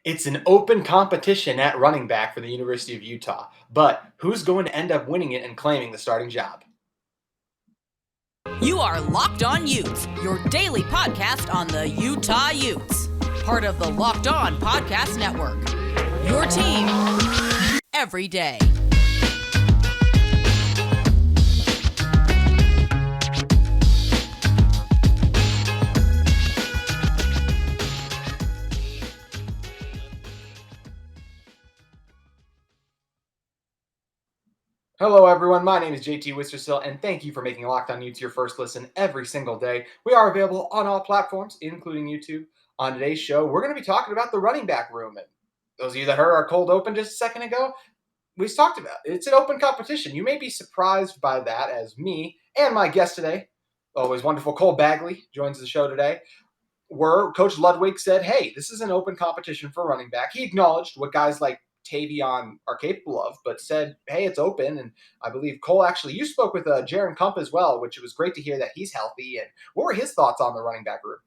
It's an open competition at running back for the University of Utah, but who's going to end up winning it and claiming the starting job? You are Locked On Utes, your daily podcast on the Utah Utes. Part of the Locked On Podcast Network. Your team every day. Hello, everyone. My name is JT Wistrcill, and thank you for making Locked On Utes your first listen every single day. We are available on all platforms, including YouTube. On today's show, we're going to be talking about the running back room. And those of you that heard our cold open just a second ago, we talked about it. It's an open competition. You may be surprised by that, as me and my guest today, always wonderful Cole Bagley, joins the show today. Where Coach Ludwig said, hey, this is an open competition for running back. He acknowledged what guys like Tavion are capable of, but said, hey, it's open. And I believe, Cole, actually, you spoke with Jaron Kump as well, which it was great to hear that he's healthy. And what were his thoughts on the running back room?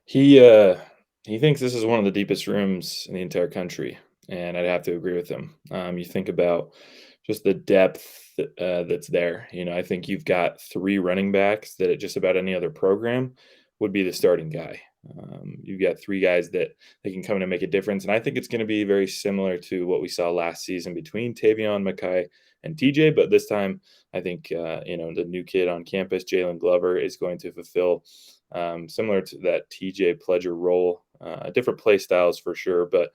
He thinks this is one of the deepest rooms in the entire country, and I'd have to agree with him. You think about just the depth that's there. I think you've got three running backs that at just about any other program would be the starting guy. You've got three guys that they can come in and make a difference, and I think it's going to be very similar to what we saw last season between Tavion, Micah, and TJ. But this time, I think the new kid on campus, Jaylon Glover, is going to fulfill similar to that TJ Pledger role. Different play styles for sure, but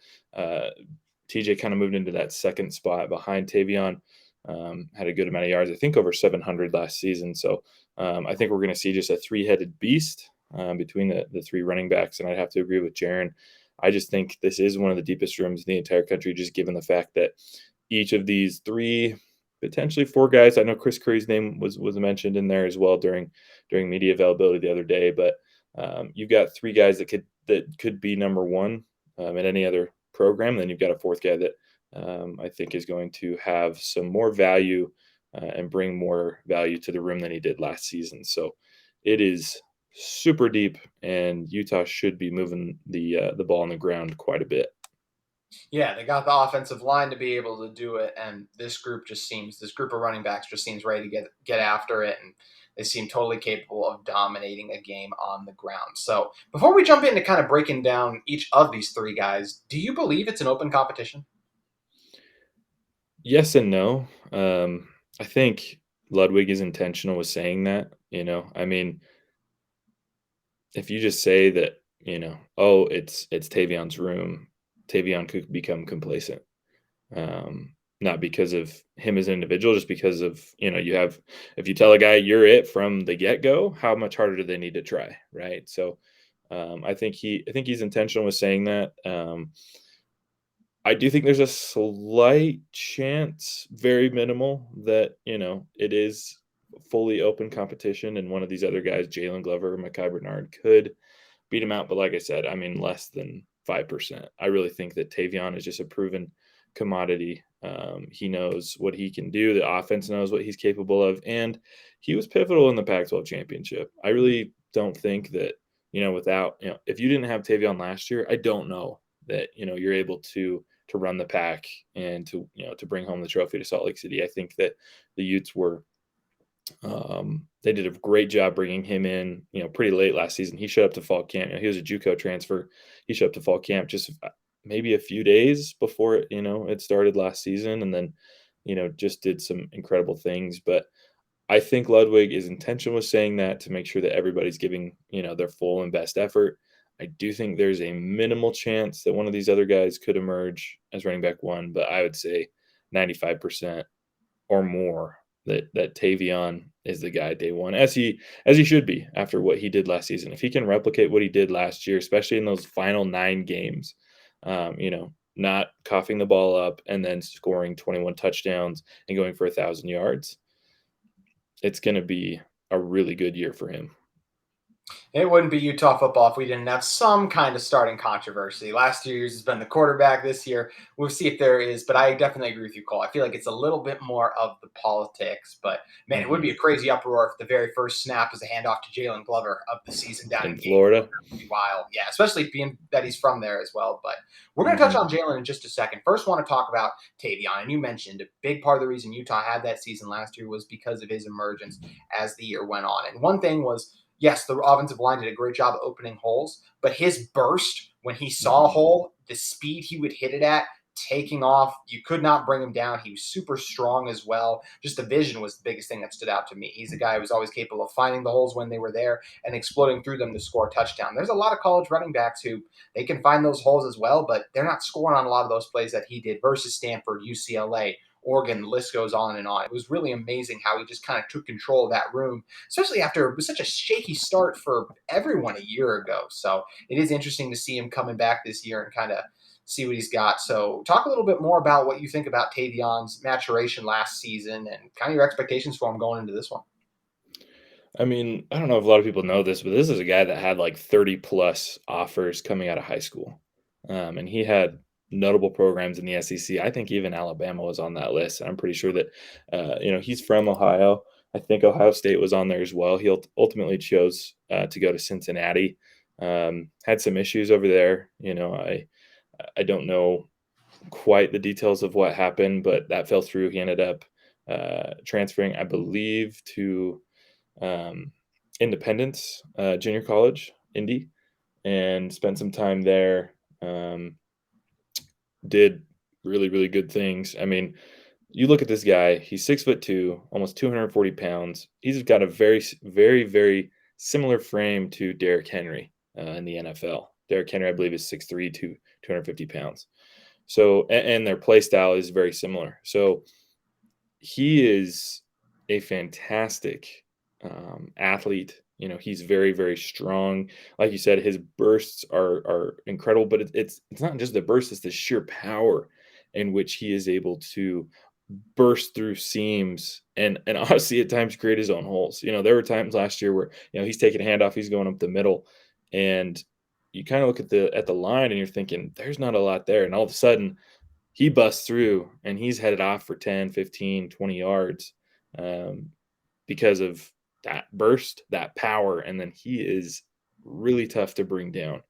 TJ kind of moved into that second spot behind Tavion. Had a good amount of yards, I think over 700 last season. So I think we're going to see just a three-headed beast between the three running backs, and I'd have to agree with Jaron. I just think this is one of the deepest rooms in the entire country, just given the fact that each of these three, potentially four guys, I know Chris Curry's name was mentioned in there as well during media availability the other day, but you've got three guys that could be number one in any other program. Then you've got a fourth guy that I think is going to have some more value and bring more value to the room than he did last season. So it is super deep, and Utah should be moving the ball on the ground quite a bit. Yeah, they got the offensive line to be able to do it, and this group of running backs just seems ready to get after it, and they seem totally capable of dominating a game on the ground. So before we jump into kind of breaking down each of these three guys, do you believe it's an open competition? Yes and no. I think Ludwig is intentional with saying that. I mean, if you just say that, oh, it's Tavion's room, Tavion could become complacent. Not because of him as an individual, just because of, if you tell a guy you're it from the get-go, how much harder do they need to try, right? So I think he's intentional with saying that. I do think there's a slight chance, very minimal, that, it is fully open competition and one of these other guys, Jaylon Glover or Micah Bernard, could beat him out. But like I said, I mean, less than 5%. I really think that Tavion is just a proven commodity. He knows what he can do. The offense knows what he's capable of. And he was pivotal in the Pac-12 championship. I really don't think that, without, if you didn't have Tavion last year, I don't know that, you're able to run the pack and to bring home the trophy to Salt Lake City. I think that the Utes were, they did a great job bringing him in, pretty late last season. He showed up to fall camp. He was a JUCO transfer. He showed up to fall camp just maybe a few days before, it started last season, and then, just did some incredible things. But I think Ludwig is intentional with saying that to make sure that everybody's giving, their full and best effort. I do think there's a minimal chance that one of these other guys could emerge as running back one, but I would say 95% or more that Tavion is the guy day one, as he should be after what he did last season. If he can replicate what he did last year, especially in those final 9 games, not coughing the ball up and then scoring 21 touchdowns and going for 1,000 yards, it's going to be a really good year for him. It wouldn't be Utah football if we didn't have some kind of starting controversy. Last 2 years has been the quarterback. This year, we'll see if there is. But I definitely agree with you, Cole. I feel like it's a little bit more of the politics. But man, it would be Hmm. a crazy uproar if the very first snap was a handoff to Jaylon Glover of the season down in In Gainesville. Florida. That would be wild. Yeah, especially being that he's from there as well. But we're going to touch Hmm. on Jaylon in just a second. First, want to talk about Tavion. And you mentioned a big part of the reason Utah had that season last year was because of his emergence as the year went on. And one thing was, yes, the offensive line did a great job opening holes, but his burst when he saw a Hmm. hole, the speed he would hit it at, taking off, you could not bring him down. He was super strong as well. Just the vision was the biggest thing that stood out to me. He's a guy who was always capable of finding the holes when they were there and exploding through them to score a touchdown. There's a lot of college running backs who they can find those holes as well, but they're not scoring on a lot of those plays that he did versus Stanford, UCLA, Oregon. The list goes on and on. It was really amazing how he just kind of took control of that room, especially after it was such a shaky start for everyone a year ago. So it is interesting to see him coming back this year and kind of see what he's got. So talk a little bit more about what you think about Tavion's maturation last season and kind of your expectations for him going into this one. I mean, I don't know if a lot of people know this, but this is a guy that had like 30 plus offers coming out of high school. And he had notable programs in the SEC. I think even Alabama was on that list. And I'm pretty sure that, he's from Ohio. I think Ohio State was on there as well. He ultimately chose to go to Cincinnati. Had some issues over there. I don't know quite the details of what happened, but that fell through. He ended up transferring, I believe, to um, Independence Junior College, Indy, and spent some time there. Did really, really good things. I mean, you look at this guy, he's 6'2", almost 240 pounds. He's got a very, very similar frame to Derrick Henry in the NFL. Derrick Henry, I believe, is 6'3", 250 pounds. So, and their play style is very similar. So he is a fantastic athlete. He's very, very strong. Like you said, his bursts are incredible. But it's not just the burst; it's the sheer power in which he is able to burst through seams and honestly at times create his own holes. There were times last year where he's taking a handoff, he's going up the middle, and you kind of look at the line and you're thinking there's not a lot there, and all of a sudden he busts through and he's headed off for 10, 15, 20 yards um, because of that burst, that power. And then he is really tough to bring down.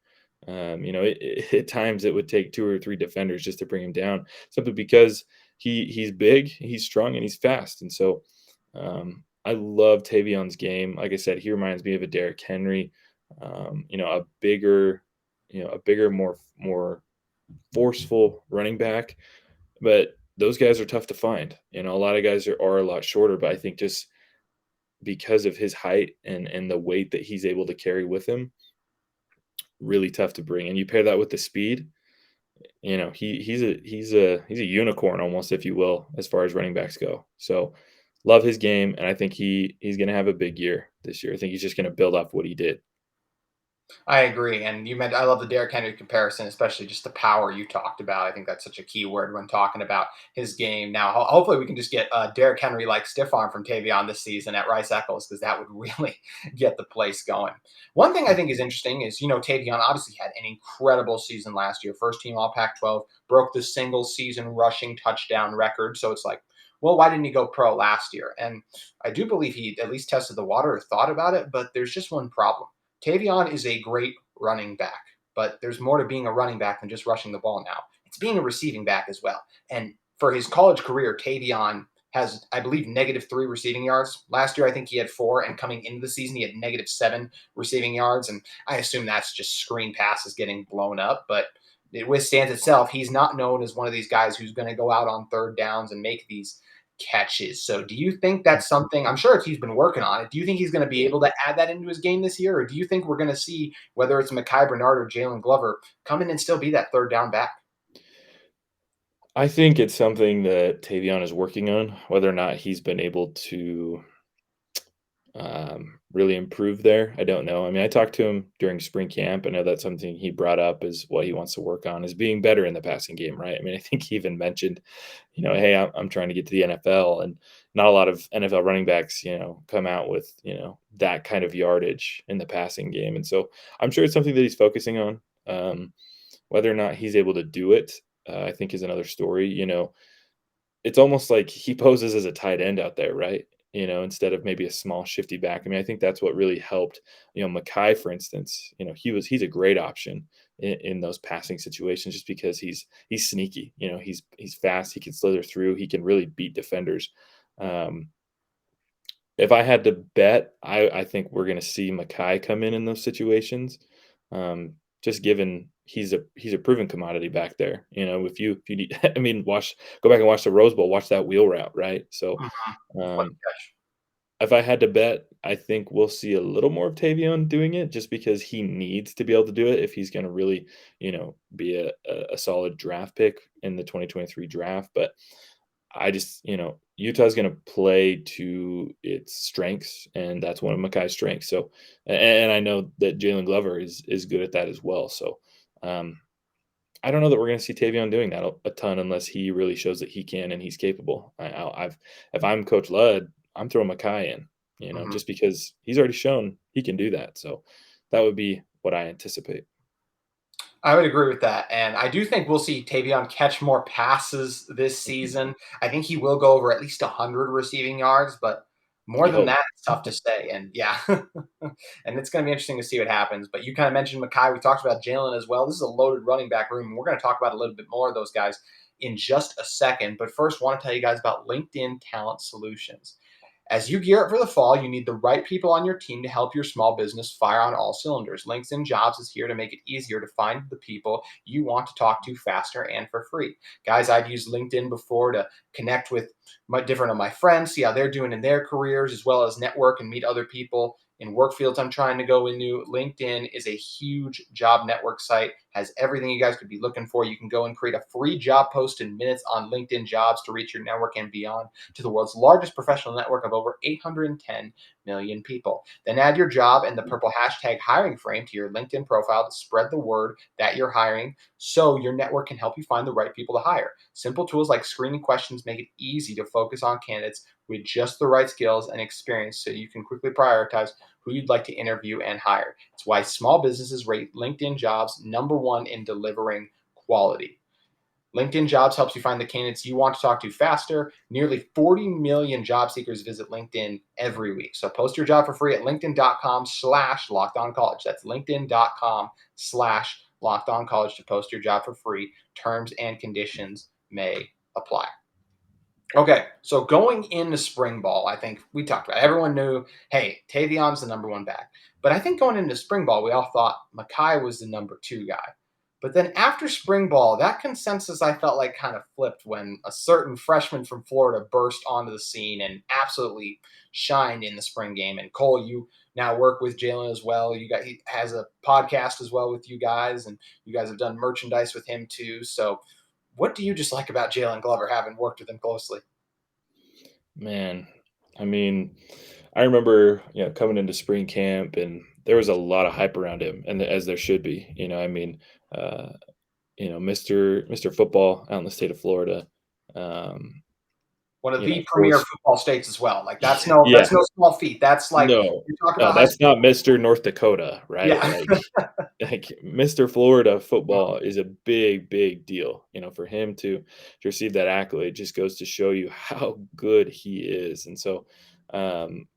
At times it would take two or three defenders just to bring him down, simply because he's big, he's strong, and he's fast. And so I love Tavion's game. Like I said, he reminds me of a Derrick Henry, a bigger, more forceful running back, but those guys are tough to find. A lot of guys are a lot shorter, but I think just because of his height and the weight that he's able to carry with him, really tough to bring. And you pair that with the speed, he's a unicorn almost, if you will, as far as running backs go. So love his game, and I think he's going to have a big year this year. I think he's just going to build off what he did. I agree. And you meant I love the Derrick Henry comparison, especially just the power you talked about. I think that's such a key word when talking about his game. Now, hopefully, we can just get Derrick Henry like stiff arm from Tavion this season at Rice Eccles, because that would really get the place going. One thing I think is interesting is, Tavion obviously had an incredible season last year. First team All Pac 12, broke the single season rushing touchdown record. So it's like, well, why didn't he go pro last year? And I do believe he at least tested the water or thought about it, but there's just one problem. Tavion is a great running back, but there's more to being a running back than just rushing the ball now. It's being a receiving back as well. And for his college career, Tavion has, I believe, -3 receiving yards. Last year, I think he had 4, and coming into the season, he had -7 receiving yards. And I assume that's just screen passes getting blown up, but it withstands itself. He's not known as one of these guys who's going to go out on third downs and make these catches. So do you think that's something, I'm sure he's been working on it. Do you think he's going to be able to add that into his game this year? Or do you think we're going to see, whether it's Micah Bernard or Jaylon Glover, come in and still be that third down back? I think it's something that Tavion is working on, whether or not he's been able to really improve there. I don't know. I mean, I talked to him during spring camp. I know that's something he brought up is what he wants to work on is being better in the passing game, right? I mean, I think he even mentioned, hey, I'm trying to get to the NFL, and not a lot of NFL running backs, come out with, that kind of yardage in the passing game. And so I'm sure it's something that he's focusing on. Whether or not he's able to do it, I think is another story. It's almost like he poses as a tight end out there, right? Instead of maybe a small shifty back. I mean, I think that's what really helped, Mackay, for instance, he's a great option in those passing situations just because he's sneaky, he's fast, he can slither through, he can really beat defenders. Um, if I had to bet, I think we're going to see Mackay come in those situations. Just given he's a proven commodity back there. If you need, I mean, go back and watch the Rose Bowl, watch that wheel route, right? So, Mhm. What a um, catch. if I had to bet, I think we'll see a little more of Tavion doing it, just because he needs to be able to do it if he's going to really, be a solid draft pick in the 2023 draft. But I just, Utah's going to play to its strengths, and that's one of Mackay's strengths. So, and I know that Jaylon Glover is good at that as well. So, um, I don't know that we're going to see Tavion doing that a ton unless he really shows that he can and he's capable. If I'm Coach Ludd, I'm throwing Mackay in, Mhm. just because he's already shown he can do that. So, that would be what I anticipate. I would agree with that. And I do think we'll see Tavion catch more passes this Mhm. season. I think he will go over at least 100 receiving yards, but more You than hope. that, it's tough to say. And yeah, and it's going to be interesting to see what happens. But you kind of mentioned Mackay. We talked about Jaylon as well. This is a loaded running back room. And we're going to talk about a little bit more of those guys in just a second. But first, I want to tell you guys about LinkedIn Talent Solutions. As you gear up for the fall, you need the right people on your team to help your small business fire on all cylinders. LinkedIn Jobs is here to make it easier to find the people you want to talk to faster and for free. Guys, I've used LinkedIn before to connect with different of my friends, see how they're doing in their careers, as well as network and meet other people in work fields I'm trying to go into. LinkedIn is a huge job network site, has everything you guys could be looking for. You can go and create a free job post in minutes on LinkedIn Jobs to reach your network and beyond to the world's largest professional network of over 810 million people. Then add your job and the purple hashtag hiring frame to your LinkedIn profile to spread the word that you're hiring so your network can help you find the right people to hire. Simple tools like screening questions make it easy to focus on candidates with just the right skills and experience so you can quickly prioritize who you'd like to interview and hire. It's why small businesses rate LinkedIn Jobs #1 in delivering quality. LinkedIn Jobs helps you find the candidates you want to talk to faster. Nearly 40 million job seekers visit LinkedIn every week. So post your job for free at linkedin.com/lockedoncollege. That's linkedin.com/lockedoncollege to post your job for free. Terms and conditions may apply. Okay, so going into spring ball, I think we talked about it. Everyone knew, hey, Tavion's the #1 back. But I think going into spring ball, we all thought Mackay was the #2 guy. But then after spring ball, that consensus I felt like kind of flipped when a certain freshman from Florida burst onto the scene and absolutely shined in the spring game. And Cole, you now work with Jaylon as well. He has a podcast as well with you guys, and you guys have done merchandise with him too. So what do you just like about Jaylon Glover, having worked with him closely? Man, I mean, I remember, coming into spring camp, and there was a lot of hype around him, and as there should be. I mean, uh, Mr. Football out in the state of Florida. Um, One of the of premier course, football states as well. Like that's no yeah, that's no small feat. That's like no, you talk no, about high that's school. not Mr. North Dakota, right? Yeah. Like Mr. Florida football is a big, big deal. For him to receive that accolade just goes to show you how good he is. And so, um,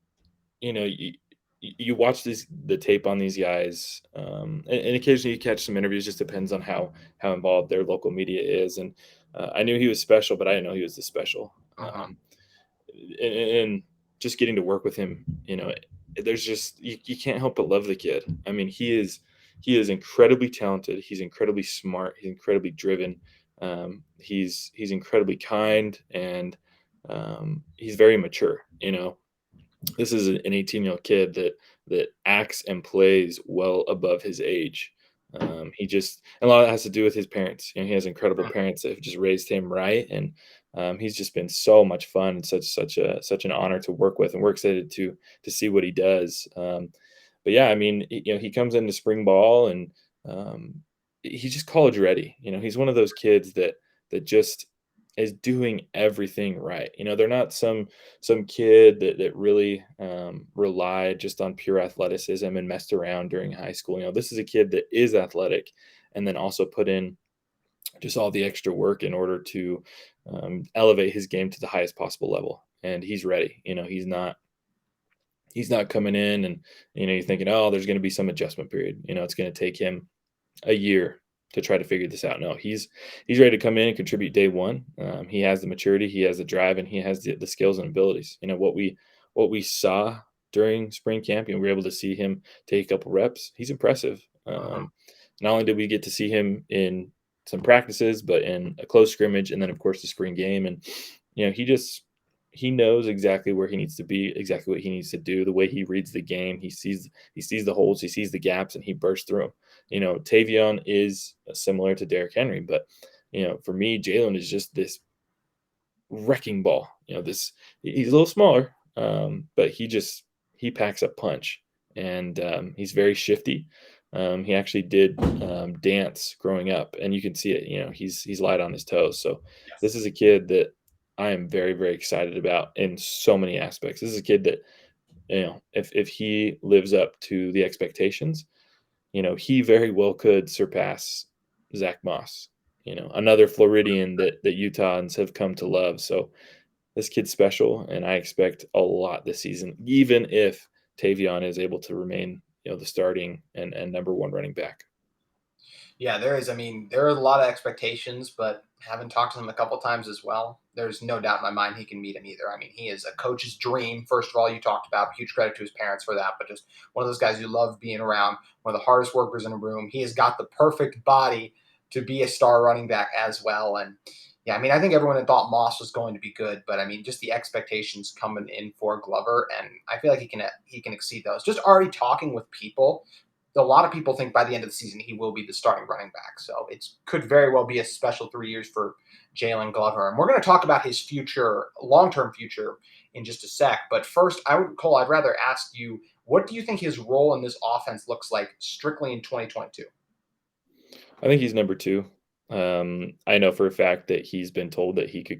you watch the tape on these guys, and occasionally you catch some interviews. Just depends on how involved their local media is. And I knew he was special, but I didn't know he was this special. Uh-huh. And just getting to work with him, there's just you can't help but love the kid. I mean, he is incredibly talented. He's incredibly smart. He's incredibly driven. He's incredibly kind, and he's very mature. This is an 18-year-old kid that acts and plays well above his age. He just, and a lot of that has to do with his parents. He has incredible Mhm. parents that have just raised him right, and He's just been so much fun and such an honor to work with, and we're excited to see what he does. But yeah, I mean, he comes into spring ball and um, he's just college ready. He's one of those kids that just is doing everything right. They're not some kid that really relied just on pure athleticism and messed around during high school. This is a kid that is athletic and then also put in just all the extra work in order to elevate his game to the highest possible level. And he's ready. He's not coming in and you're thinking, oh, there's going to be some adjustment period. It's going to take him a year to try to figure this out. No, he's ready to come in and contribute day one. He has the maturity, he has the drive, and he has the skills and abilities. What we saw during spring camp, we were able to see him take a couple reps. He's impressive. Not only did we get to see him in some practices, but in a close scrimmage, and then of course the spring game. And he knows exactly where he needs to be, exactly what he needs to do. The way he reads the game, he sees the holes, he sees the gaps, and he bursts through them. Tavion is similar to Derrick Henry, but for me, Jaylon is just this wrecking ball. He's a little smaller, but he packs a punch, and he's very shifty. He actually did dance growing up, and you can see it. He's light on his toes. So this is a kid that I am very, very excited about in so many aspects. This is a kid that, if he lives up to the expectations, he very well could surpass Zach Moss, another Floridian that Utahns have come to love. So this kid's special, and I expect a lot this season, even if Tavion is able to remain, the starting and number one running back. Yeah, there is. I mean, there are a lot of expectations, but having talked to him a couple times as well, there's no doubt in my mind he can meet him either. I mean, he is a coach's dream. First of all, you talked about huge credit to his parents for that, but just one of those guys you love being around, one of the hardest workers in a room. He has got the perfect body to be a star running back as well. And yeah, I mean, I think everyone had thought Moss was going to be good, but I mean, just the expectations coming in for Glover, and I feel like he can exceed those. Just already talking with people, a lot of people think by the end of the season he will be the starting running back. So it could very well be a special 3 years for Jaylon Glover. And we're going to talk about his future, long-term future, in just a sec. But first, Cole, I'd rather ask you, what do you think his role in this offense looks like strictly in 2022? I think he's number two. I know for a fact that he's been told that he could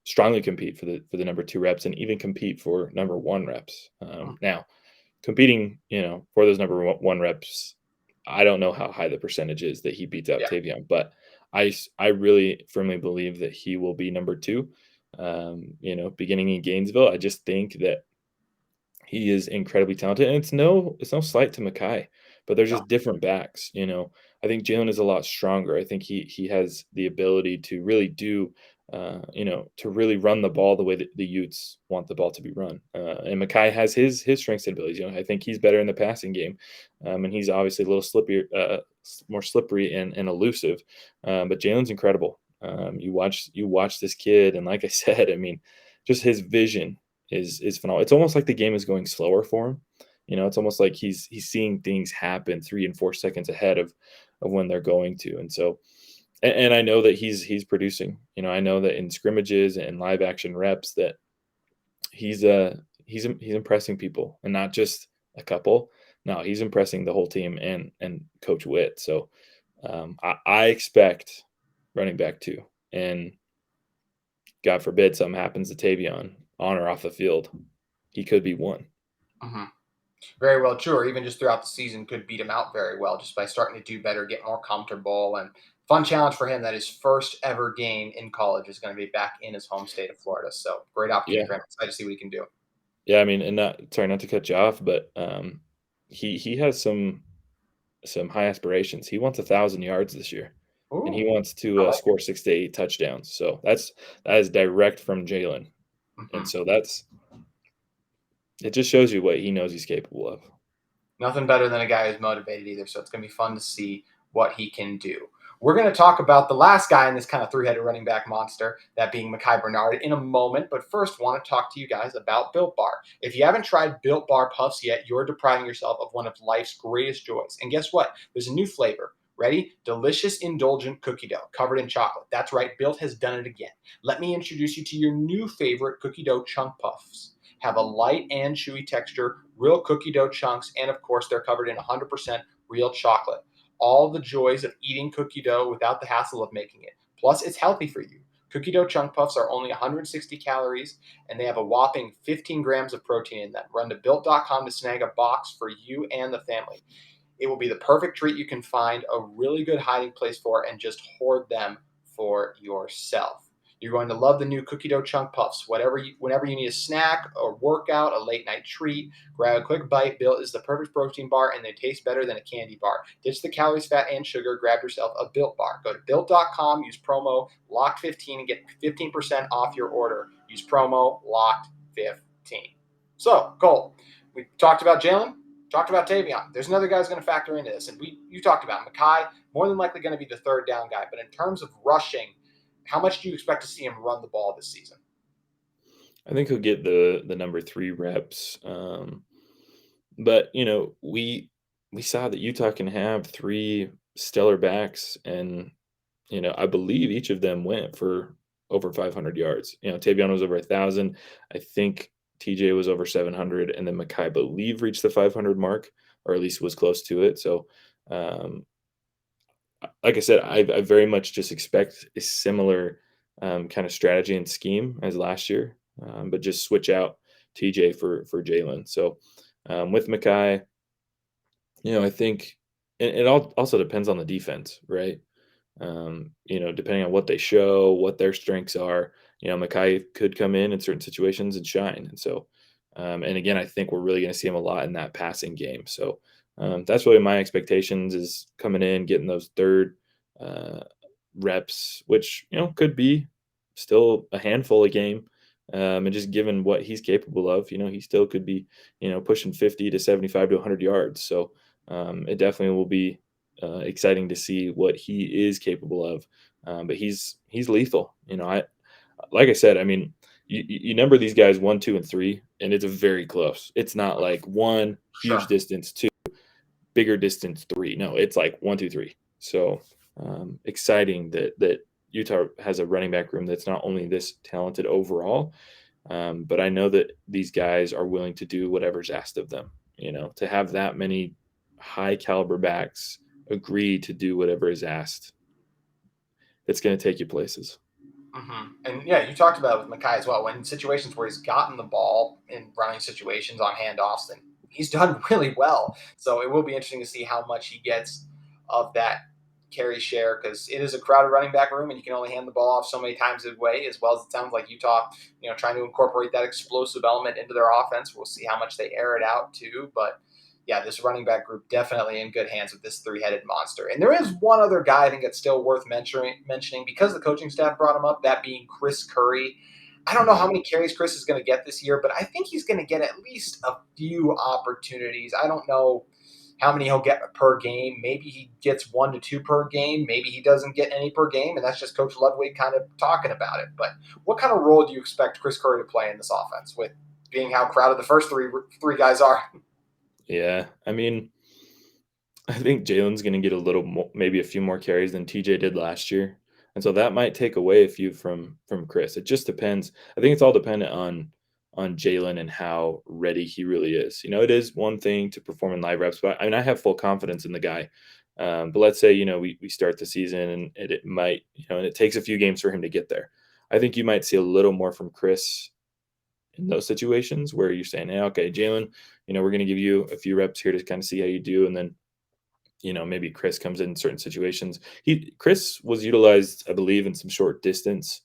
strongly compete for the number two reps, and even compete for number one reps. Now, competing, for those number one reps, I don't know how high the percentage is that he beats out Tavion, but I really firmly believe that he will be number two. Beginning in Gainesville, I just think that he is incredibly talented, and it's no slight to Micah, but they're just different backs. I think Jaylon is a lot stronger. I think he has the ability to really do, to really run the ball the way that the Utes want the ball to be run. And Micah has his strengths and abilities. I think he's better in the passing game, and he's obviously a little more slippery and elusive. But Jaylon's incredible. You watch this kid, and like I said, I mean, just his vision is phenomenal. It's almost like the game is going slower for him. It's almost like he's seeing things happen 3 and 4 seconds ahead of when they're going to. And so, and I know that he's producing. I know that in scrimmages and live action reps that he's impressing people, and not just a couple. No, he's impressing the whole team and Coach Witt. So I expect running back 2, and God forbid something happens to Tavion on or off the field, he could be 1. Mm-hmm. Very well true, or even just throughout the season could beat him out very well just by starting to do better, get more comfortable. And fun challenge for him that his first ever game in college is going to be back in his home state of Florida. So great opportunity for him. Excited to see what he can do. Yeah, I mean, and not to cut you off, but he has some high aspirations. He wants 1,000 yards this year. Ooh, and he wants to score 6 to 8 touchdowns. So that is direct from Jaylon. Mm-hmm. And so it just shows you what he knows he's capable of. Nothing better than a guy who's motivated either. So it's going to be fun to see what he can do. We're going to talk about the last guy in this kind of 3-headed running back monster, that being Micah Bernard, in a moment. But first, want to talk to you guys about Built Bar. If you haven't tried Built Bar Puffs yet, you're depriving yourself of one of life's greatest joys. And guess what? There's a new flavor Ready? Delicious, indulgent cookie dough covered in chocolate. That's right, Built has done it again. Let me introduce you to your new favorite cookie dough chunk puffs. Have a light and chewy texture, real cookie dough chunks, and of course, they're covered in 100% real chocolate. All the joys of eating cookie dough without the hassle of making it. Plus, it's healthy for you. Cookie dough chunk puffs are only 160 calories and they have a whopping 15 grams of protein in them. Run to built.com to snag a box for you and the family. It will be the perfect treat you can find a really good hiding place for and just hoard them for yourself. You're going to love the new cookie dough chunk puffs. Whenever you need a snack or workout, a late night treat, grab a quick bite. Built is the perfect protein bar, and they taste better than a candy bar. Ditch the calories, fat, and sugar. Grab yourself a Built bar. Go to built.com, use promo LOCKED15 and get 15% off your order. Use promo LOCKED15. So, Cole, we talked about Jaylon. Talked about Tavion. There's another guy who's going to factor into this, and you talked about Micah, more than likely going to be the third down guy. But in terms of rushing, how much do you expect to see him run the ball this season? I think he'll get the number 3 reps. But we saw that Utah can have 3 stellar backs, and I believe each of them went for over 500 yards. Tavion was over 1,000. I think TJ was over 700, and then Micah, I believe, reached the 500 mark, or at least was close to it. So, like I said, I very much just expect a similar kind of strategy and scheme as last year, but just switch out TJ for Jaylon. So with Micah, I think it all also depends on the defense, right? Depending on what they show, what their strengths are, Micah could come in certain situations and shine. And so, and again, I think we're really going to see him a lot in that passing game. So that's really my expectations, is coming in, getting those third reps, which, could be still a handful a game. And just given what he's capable of, he still could be, pushing 50 to 75 to 100 yards. So it definitely will be exciting to see what he is capable of. But he's lethal. Like I said, I mean, you number these guys 1, 2, and 3, and it's a very close. It's not like 1 huge Sure. distance, 2 bigger distance, 3. No, it's like 1, 2, 3. So exciting that Utah has a running back room that's not only this talented overall, but I know that these guys are willing to do whatever's asked of them. To have that many high caliber backs agree to do whatever is asked, it's going to take you places. Mm-hmm. And yeah, you talked about it with Micah as well. When situations where he's gotten the ball in running situations on handoffs, then he's done really well. So it will be interesting to see how much he gets of that carry share, because it is a crowded running back room and you can only hand the ball off so many times a way. As well as it sounds like Utah, trying to incorporate that explosive element into their offense. We'll see how much they air it out too. But yeah, this running back group definitely in good hands with this three-headed monster. And there is one other guy I think that's still worth mentioning because the coaching staff brought him up, that being Chris Curry. I don't know how many carries Chris is going to get this year, but I think he's going to get at least a few opportunities. I don't know how many he'll get per game. Maybe he gets 1 to 2 per game. Maybe he doesn't get any per game, and that's just Coach Ludwig kind of talking about it. But what kind of role do you expect Chris Curry to play in this offense, with being how crowded the first three guys are? Yeah, I mean, I think Jalen's going to get a little more, maybe a few more carries than TJ did last year, and so that might take away a few from Chris. It just depends. I think it's all dependent on Jaylon and how ready he really is. It is one thing to perform in live reps, but I mean, I have full confidence in the guy. But let's say we start the season and it might, and it takes a few games for him to get there. I think you might see a little more from Chris in those situations where you're saying, hey, okay, Jaylon, we're going to give you a few reps here to kind of see how you do, and then maybe Chris comes in certain situations. Chris was utilized, I believe, in some short distance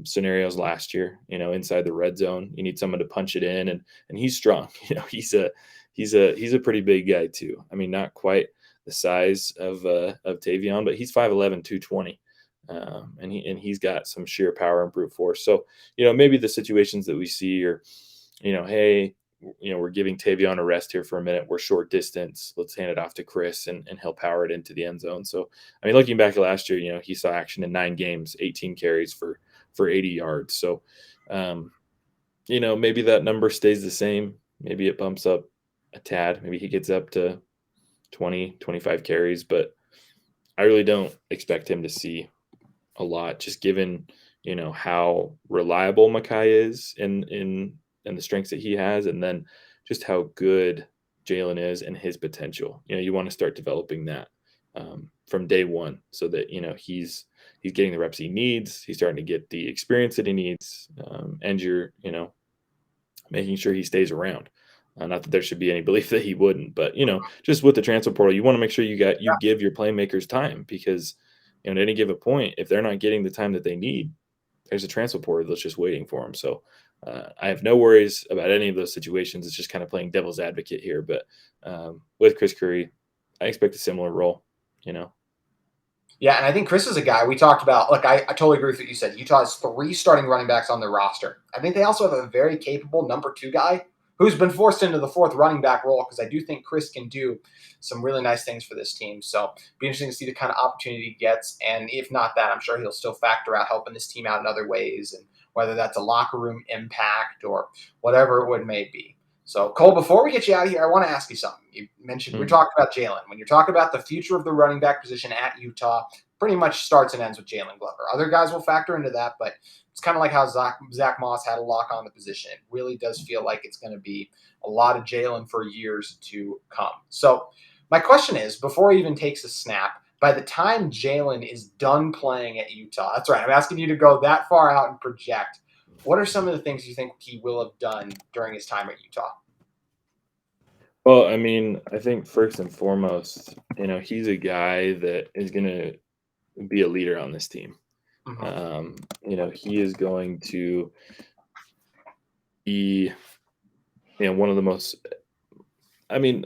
scenarios last year. Inside the red zone, you need someone to punch it in, and he's strong. He's a pretty big guy too. I mean, not quite the size of Tavion, but he's 5'11", 220. And he's got some sheer power and brute force. So, maybe the situations that we see are, hey, we're giving Tavion a rest here for a minute. We're short distance. Let's hand it off to Chris and he'll power it into the end zone. So, I mean, looking back at last year, he saw action in 9 games, 18 carries for 80 yards. So, maybe that number stays the same. Maybe it bumps up a tad. Maybe he gets up to 20, 25 carries, but I really don't expect him to see a lot, just given how reliable Micah is in the strengths that he has, and then just how good Jaylon is and his potential. You want to start developing that from day one, so that he's getting the reps he needs. He's starting to get the experience that he needs, and you're making sure he stays around. Not that there should be any belief that he wouldn't, but just with the transfer portal, you want to make sure you give your playmakers time, because at any given point, if they're not getting the time that they need, there's a transfer portal that's just waiting for them. So I have no worries about any of those situations. It's just kind of playing devil's advocate here. But with Chris Curry, I expect a similar role. Yeah, and I think Chris is a guy we talked about. Look, I totally agree with what you said. Utah has 3 starting running backs on their roster. I think they also have a very capable number 2 guy who's been forced into the 4th running back role, because I do think Chris can do some really nice things for this team. So be interesting to see the kind of opportunity he gets. And if not that, I'm sure he'll still factor out helping this team out in other ways, and whether that's a locker room impact or whatever it may be. So, Cole, before we get you out of here, I want to ask you something. You mentioned we talked about Jaylon. When you're talking about the future of the running back position at Utah, pretty much starts and ends with Jaylon Glover. Other guys will factor into that, but it's kind of like how Zach Moss had a lock on the position. It really does feel like it's going to be a lot of Jaylon for years to come. So my question is, before he even takes a snap, by the time Jaylon is done playing at Utah, that's right, I'm asking you to go that far out and project, what are some of the things you think he will have done during his time at Utah? Well, I mean, I think first and foremost, he's a guy that is going to be a leader on this team. He is going to be, one of the most, I mean,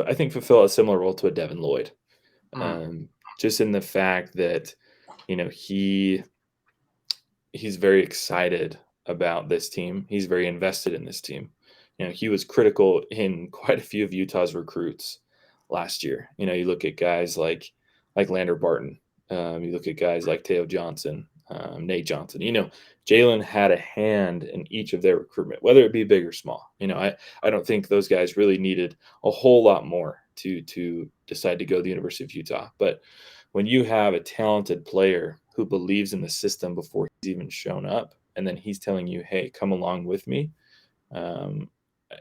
I think fulfill a similar role to a Devin Lloyd. Just in the fact that, he's very excited about this team. He's very invested in this team. He was critical in quite a few of Utah's recruits last year. You look at guys like Lander Barton. You look at guys like Teo Johnson, Nate Johnson. Jaylon had a hand in each of their recruitment, whether it be big or small. I don't think those guys really needed a whole lot more to decide to go to the University of Utah. But when you have a talented player who believes in the system before he's even shown up, and then he's telling you, hey, come along with me,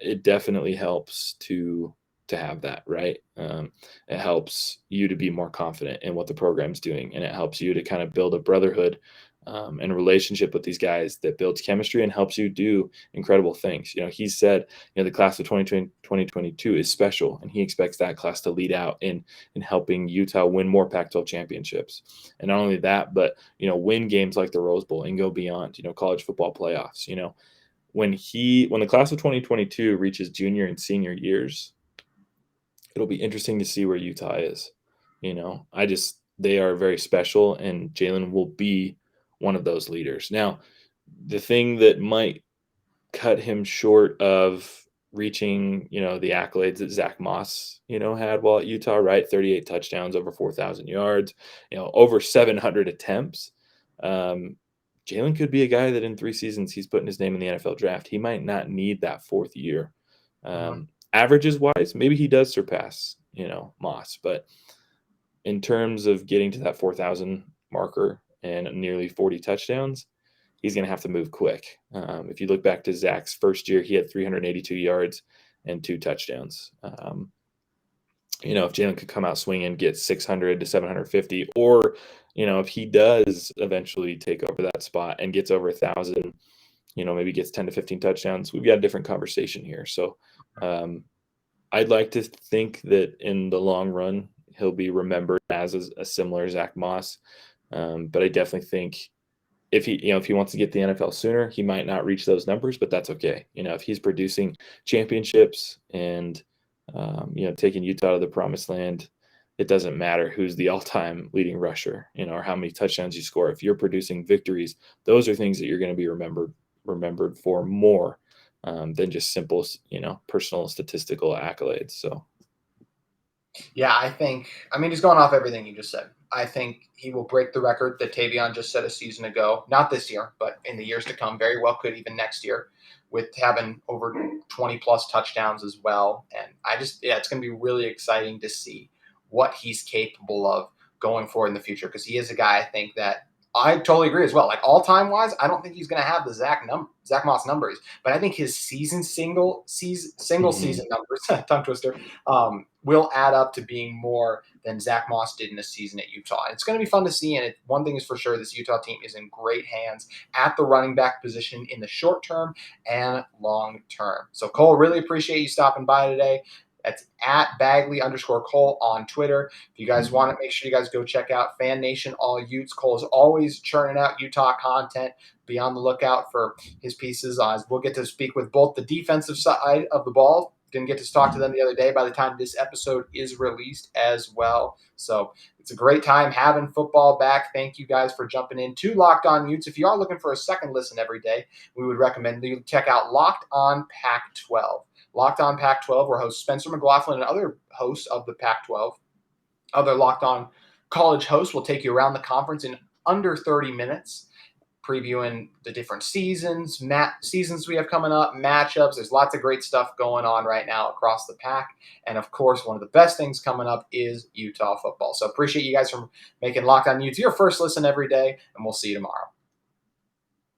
it definitely helps to have that, right? It helps you to be more confident in what the program's doing, and it helps you to kind of build a brotherhood and a relationship with these guys that builds chemistry and helps you do incredible things. He said, the class of 2022 is special, and he expects that class to lead out in helping Utah win more Pac-12 championships. And not only that, but, win games like the Rose Bowl and go beyond, college football playoffs. When the class of 2022 reaches junior and senior years, it'll be interesting to see where Utah is. They are very special, and Jaylon will be one of those leaders. Now, the thing that might cut him short of reaching, the accolades that Zach Moss, had while at Utah, right? 38 touchdowns, over 4,000 yards, over 700 attempts. Jaylon could be a guy that in 3 seasons he's putting his name in the NFL draft. He might not need that 4th year. Averages wise, maybe he does surpass, Moss, but in terms of getting to that 4,000 marker and nearly 40 touchdowns, he's going to have to move quick. If you look back to Zach's first year, he had 382 yards and 2 touchdowns. If Jaylon could come out swinging, get 600 to 750, or, if he does eventually take over that spot and gets over 1,000, maybe gets 10 to 15 touchdowns, we've got a different conversation here. So I'd like to think that in the long run, he'll be remembered as a similar Zach Moss. But I definitely think if he wants to get the NFL sooner, he might not reach those numbers, but that's okay. If he's producing championships and, taking Utah to the promised land, it doesn't matter who's the all-time leading rusher, or how many touchdowns you score. If you're producing victories, those are things that you're going to be remembered for more than just simple, personal statistical accolades. So. Yeah, just going off everything you just said, I think he will break the record that Tavion just set a season ago. Not this year, but in the years to come, very well could even next year, with having over 20 plus touchdowns as well. And it's going to be really exciting to see what he's capable of going forward in the future, because he is a guy I think that I totally agree as well. Like all-time wise, I don't think he's going to have the Zach Moss numbers, but I think his single season numbers, tongue twister, will add up to being more than Zach Moss did in a season at Utah. And it's going to be fun to see. And one thing is for sure, this Utah team is in great hands at the running back position in the short term and long term. So Cole, really appreciate you stopping by today. That's at Bagley_Cole on Twitter. If you guys want it, make sure you guys go check out FanNation AllUtes. Cole is always churning out Utah content. Be on the lookout for his pieces. We'll get to speak with both the defensive side of the ball. Didn't get to talk to them the other day by the time this episode is released as well. So it's a great time having football back. Thank you guys for jumping in to Locked On Utes. If you are looking for a second listen every day, we would recommend you check out Locked On Pac-12. Locked On Pac-12, where host Spencer McLaughlin and other hosts of the Pac-12, other Locked On college hosts, will take you around the conference in under 30 minutes, previewing the different seasons we have coming up, matchups. There's lots of great stuff going on right now across the Pac. And, of course, one of the best things coming up is Utah football. So appreciate you guys for making Locked On Utes your first listen every day, and we'll see you tomorrow.